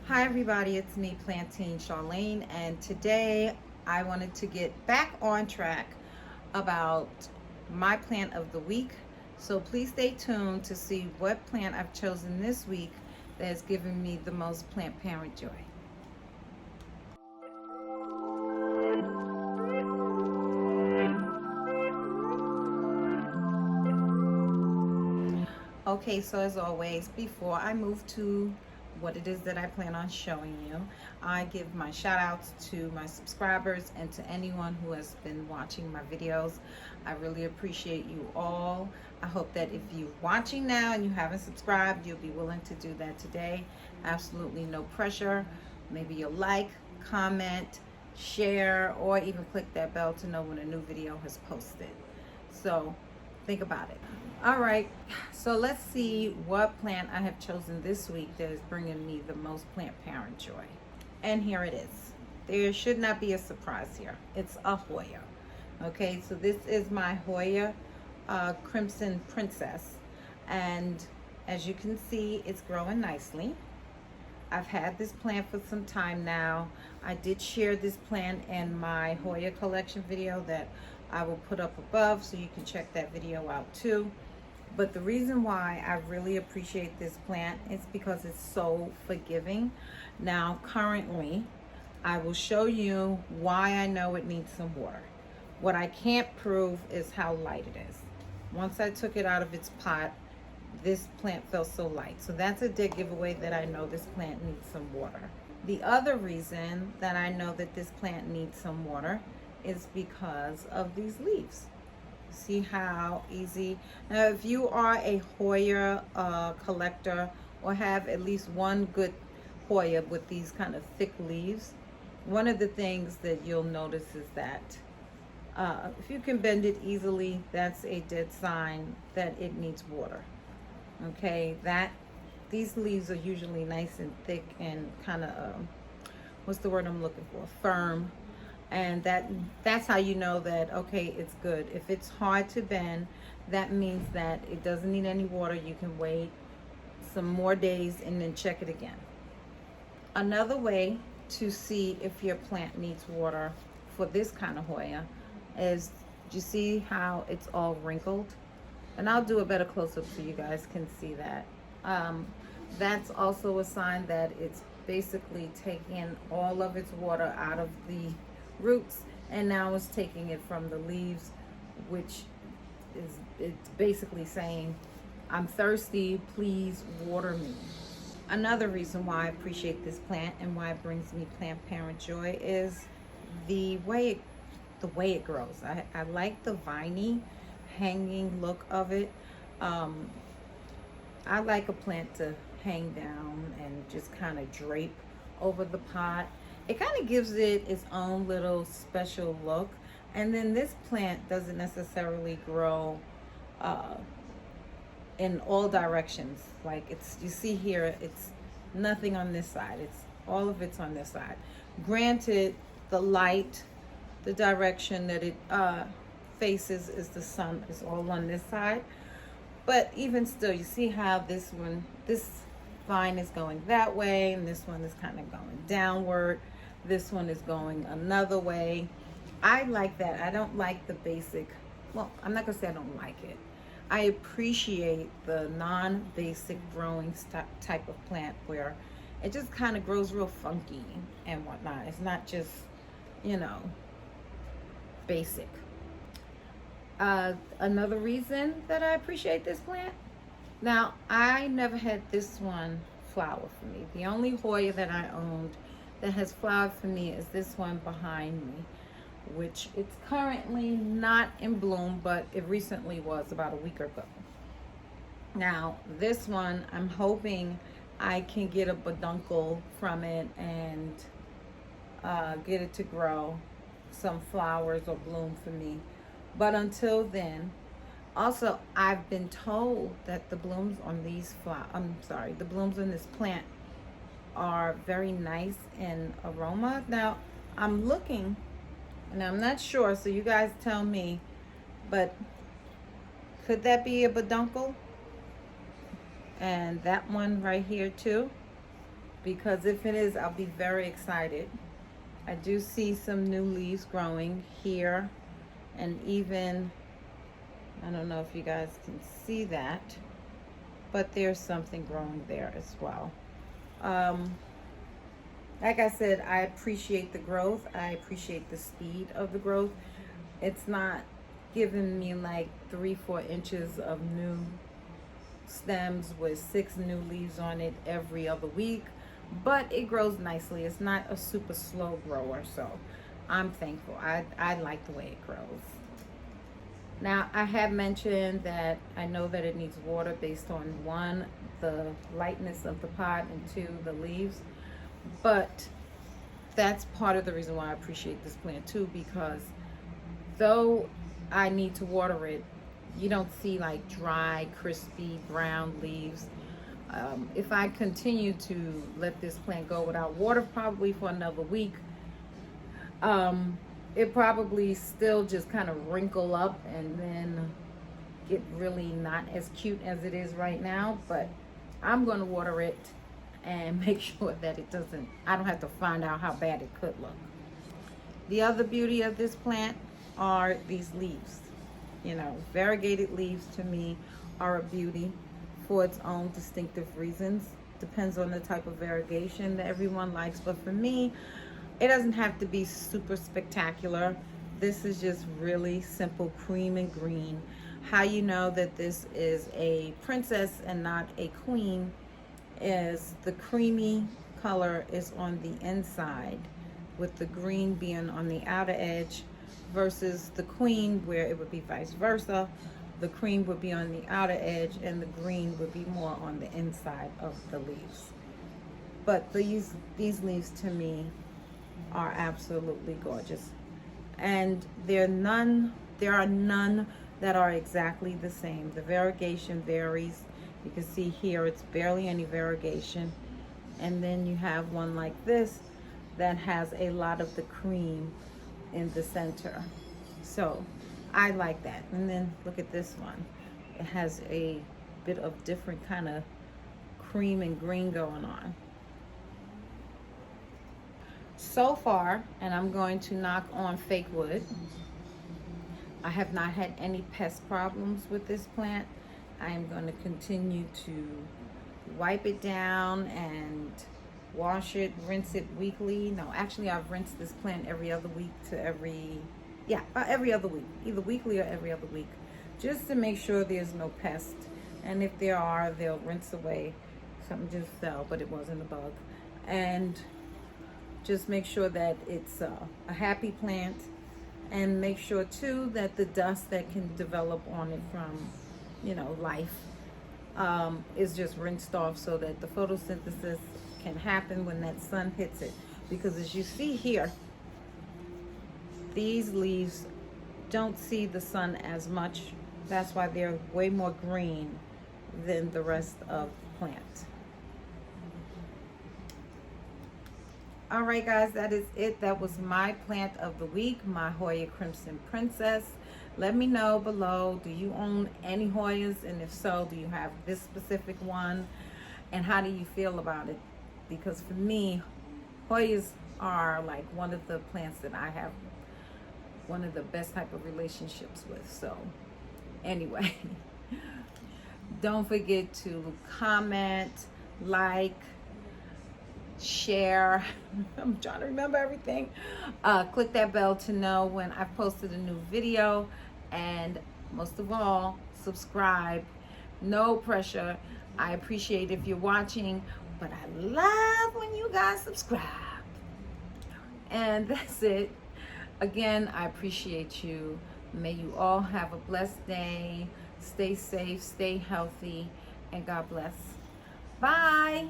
Hi everybody, it's me, Plantain Charlene, and today I wanted to get back on track about my plant of the week. So please stay tuned to see what plant I've chosen this week that has given me the most plant parent joy. Okay, so as always, before I move to what it is that I plan on showing you, I give my shout outs to my subscribers and to anyone who has been watching my videos. I really appreciate you all. I hope that if you're watching now and you haven't subscribed, you'll be willing to do that today. Absolutely no pressure. Maybe you'll like, comment, share, or even click that bell to know when a new video has posted. So think about it. All right, so let's see what plant I have chosen this week that is bringing me the most plant parent joy. And here it is. There should not be a surprise here. It's a Hoya. Okay, so this is my Hoya Krimson Princess. And as you can see, it's growing nicely. I've had this plant for some time now. I did share this plant in my Hoya collection video that I will put up above, so you can check that video out too. But the reason why I really appreciate this plant is because it's so forgiving. Now, currently, I will show you why I know it needs some water. What I can't prove is how light it is. Once I took it out of its pot, this plant felt so light. So that's a dead giveaway that I know this plant needs some water. The other reason that I know that this plant needs some water is because of these leaves. See how easy. Now, if you are a Hoya collector or have at least one good Hoya with these kind of thick leaves, one of the things that you'll notice is that if you can bend it easily, that's a dead sign that it needs water. Okay, these leaves are usually nice and thick and kind of what's the word I'm looking for, firm. And that's how you know that, okay, it's good. If it's hard to bend, that means that it doesn't need any water. You can wait some more days and then check it again. Another way to see if your plant needs water for this kind of Hoya is, you see how it's all wrinkled? And I'll do a better close-up so you guys can see that. That's also a sign that it's basically taking all of its water out of the roots, and now it's taking it from the leaves, which is, it's basically saying, I'm thirsty, please water me. Another reason why I appreciate this plant and why it brings me plant parent joy is the way it grows. I like the viney hanging look of it. I like a plant to hang down and just kind of drape over the pot. It kind of gives it its own little special look. And then this plant doesn't necessarily grow in all directions. Like you see here, it's nothing on this side. It's all of it's on this side. Granted, the light, the direction that it faces is the sun is all on this side. But even still, you see how this vine is going that way, and this one is kind of going downward. This one is going another way. I like that. I don't like the basic, well, I'm not gonna say I don't like it. I appreciate the non-basic growing type of plant where it just kind of grows real funky and whatnot. It's not just, basic. Another reason that I appreciate this plant, now I never had this one flower for me. The only Hoya that I owned that has flowered for me is this one behind me, which it's currently not in bloom, but it recently was about a week ago. Now this one, I'm hoping I can get a peduncle from it and get it to grow some flowers or bloom for me. But until then, also I've been told that the blooms on these the blooms on this plant are very nice in aroma. Now I'm looking and I'm not sure, so you guys tell me, but could that be a peduncle? And that one right here too. because if it is, I'll be very excited. I do see some new leaves growing here, and even, I don't know if you guys can see that, but there's something growing there as well. Like I said, I appreciate the growth. I appreciate the speed of the growth. It's not giving me like 3-4 inches of new stems with 6 new leaves on it every other week, but it grows nicely. It's not a super slow grower, so I'm thankful. I like the way it grows. Now, I have mentioned that I know that it needs water based on 1, the lightness of the pot, and 2, the leaves. But that's part of the reason why I appreciate this plant too, because though I need to water it, you don't see like dry, crispy, brown leaves. If I continue to let this plant go without water probably for another week, it probably still just kind of wrinkle up and then get really not as cute as it is right now. But I'm going to water it and make sure that it doesn't, I don't have to find out how bad it could look. The other beauty of this plant are these leaves. You know, variegated leaves to me are a beauty for its own distinctive reasons. Depends on the type of variegation that everyone likes, but for me, it doesn't have to be super spectacular. This is just really simple cream and green. How you know that this is a princess and not a queen is the creamy color is on the inside, with the green being on the outer edge, versus the queen where it would be vice versa. The cream would be on the outer edge and the green would be more on the inside of the leaves. But these leaves to me are absolutely gorgeous, and there are none that are exactly the same. The variegation varies. You can see here it's barely any variegation, and then you have one like this that has a lot of the cream in the center. So I like that. And then look at this one. It has a bit of different kind of cream and green going on. So far, and I'm going to knock on fake wood, I have not had any pest problems with this plant. I am going to continue to wipe it down and wash it, rinse it weekly. No, actually I've rinsed this plant every other week to every other week, either weekly or every other week, just to make sure there's no pest. And if there are, they'll rinse away. Something just fell, but it wasn't a bug. And just make sure that it's a happy plant, and make sure too that the dust that can develop on it from, you know, life is just rinsed off, so that the photosynthesis can happen when that sun hits it. Because as you see here, these leaves don't see the sun as much. That's why they're way more green than the rest of the plant. All right, guys, that is it. That was my plant of the week, my Hoya Krimson Princess. Let me know below, do you own any Hoyas? And if so, do you have this specific one? And how do you feel about it? Because for me, Hoyas are like one of the plants that I have one of the best type of relationships with. So anyway, don't forget to comment, like, share. I'm trying to remember everything. Click that bell to know when I've posted a new video, and most of all, subscribe. No pressure. I appreciate if you're watching, but I love when you guys subscribe. And that's it. Again, I appreciate you. May you all have a blessed day. Stay safe, stay healthy, and God bless. Bye.